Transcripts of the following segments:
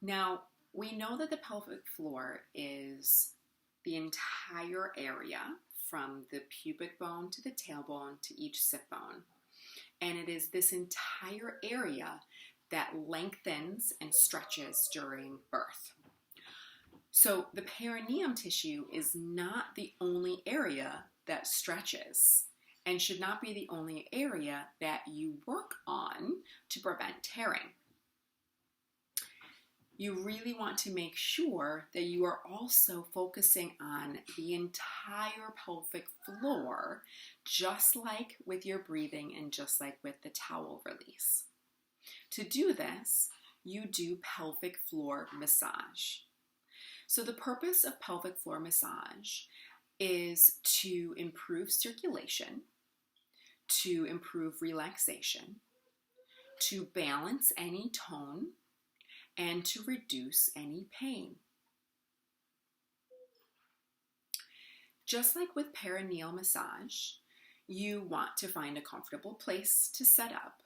Now, we know that the pelvic floor is the entire area from the pubic bone to the tailbone to each sit bone. And it is this entire area that lengthens and stretches during birth. So the perineum tissue is not the only area that stretches and should not be the only area that you work on to prevent tearing. You really want to make sure that you are also focusing on the entire pelvic floor, just like with your breathing and just like with the towel release. To do this, you do pelvic floor massage. So the purpose of pelvic floor massage is to improve circulation, to improve relaxation, to balance any tone, and to reduce any pain. Just like with perineal massage, you want to find a comfortable place to set up.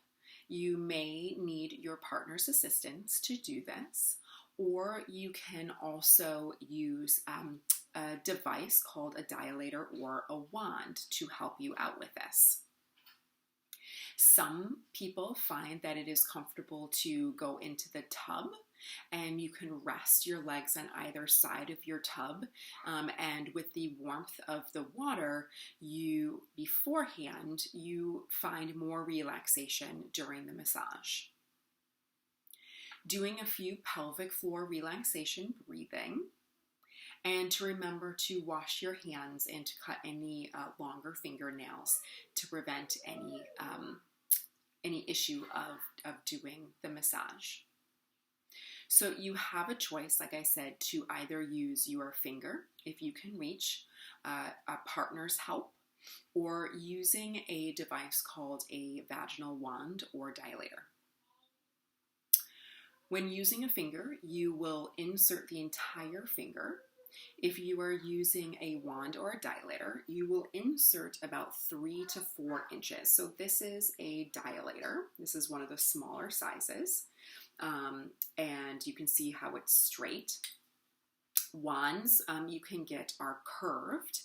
You may need your partner's assistance to do this, or you can also use a device called a dilator or a wand to help you out with this. Some people find that it is comfortable to go into the tub, and you can rest your legs on either side of your tub, and with the warmth of the water, you find more relaxation during the massage. Doing a few pelvic floor relaxation breathing, and to remember to wash your hands and to cut any longer fingernails to prevent any issue of doing the massage. So you have a choice, like I said, to either use your finger, if you can reach, a partner's help, or using a device called a vaginal wand or dilator. When using a finger, you will insert the entire finger. If you are using a wand or a dilator, you will insert about 3 to 4 inches. So this is a dilator. This is one of the smaller sizes. And you can see how it's straight. Wands you can get are curved,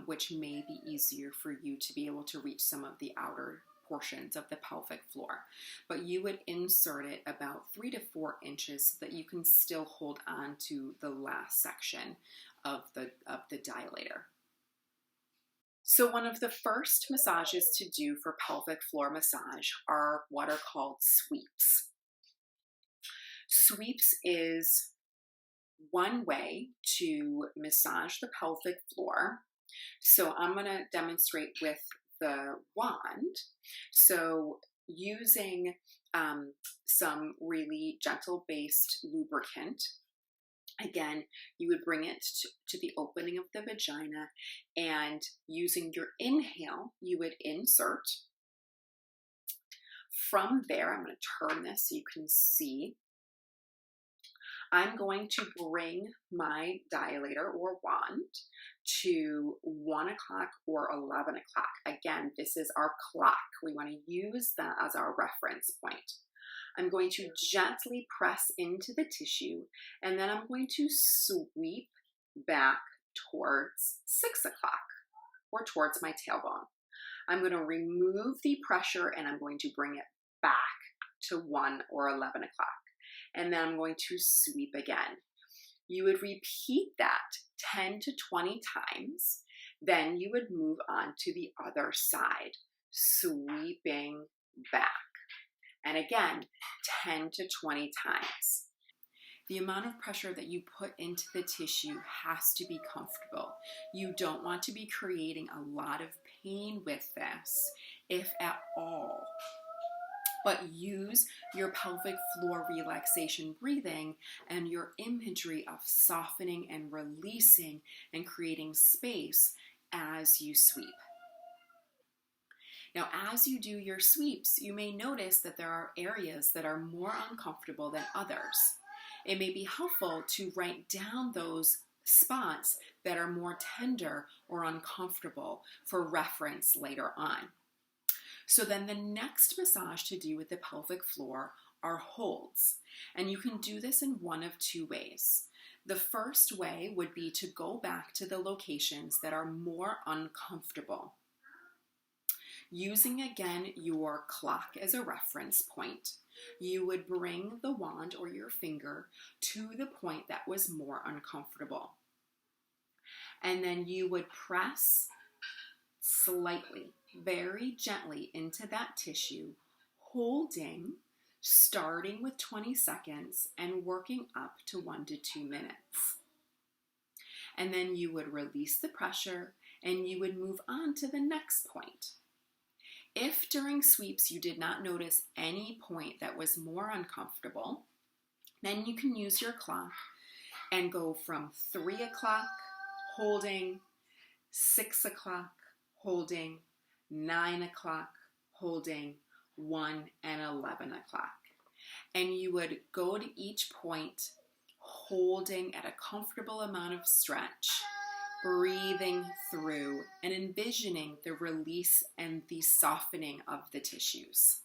which may be easier for you to be able to reach some of the outer portions of the pelvic floor. But you would insert it about 3 to 4 inches so that you can still hold on to the last section of the dilator. So one of the first massages to do for pelvic floor massage are what are called sweeps. Sweeps is one way to massage the pelvic floor. So I'm going to demonstrate with the wand. So using some really gentle based lubricant, again, you would bring it to the opening of the vagina, and using your inhale, you would insert. From there, I'm going to turn this so you can see. I'm going to bring my dilator or wand to 1 o'clock or 11 o'clock. Again, this is our clock. We want to use that as our reference point. I'm going to gently press into the tissue, and then I'm going to sweep back towards 6 o'clock or towards my tailbone. I'm going to remove the pressure, and I'm going to bring it back to 1 or 11 o'clock. And then I'm going to sweep again. You would repeat that 10 to 20 times. Then you would move on to the other side, sweeping back. And again, 10 to 20 times. The amount of pressure that you put into the tissue has to be comfortable. You don't want to be creating a lot of pain with this, if at all. But use your pelvic floor relaxation breathing and your imagery of softening and releasing and creating space as you sweep. Now, as you do your sweeps, you may notice that there are areas that are more uncomfortable than others. It may be helpful to write down those spots that are more tender or uncomfortable for reference later on. So then the next massage to do with the pelvic floor are holds. And you can do this in one of two ways. The first way would be to go back to the locations that are more uncomfortable. Using again your clock as a reference point, you would bring the wand or your finger to the point that was more uncomfortable. And then you would press slightly, very gently into that tissue, holding, starting with 20 seconds and working up to 1 to 2 minutes. And then you would release the pressure and you would move on to the next point. If during sweeps you did not notice any point that was more uncomfortable, then you can use your clock and go from 3 o'clock holding, 6 o'clock holding, 9 o'clock holding, 1 and 11 o'clock. And you would go to each point holding at a comfortable amount of stretch, breathing through and envisioning the release and the softening of the tissues.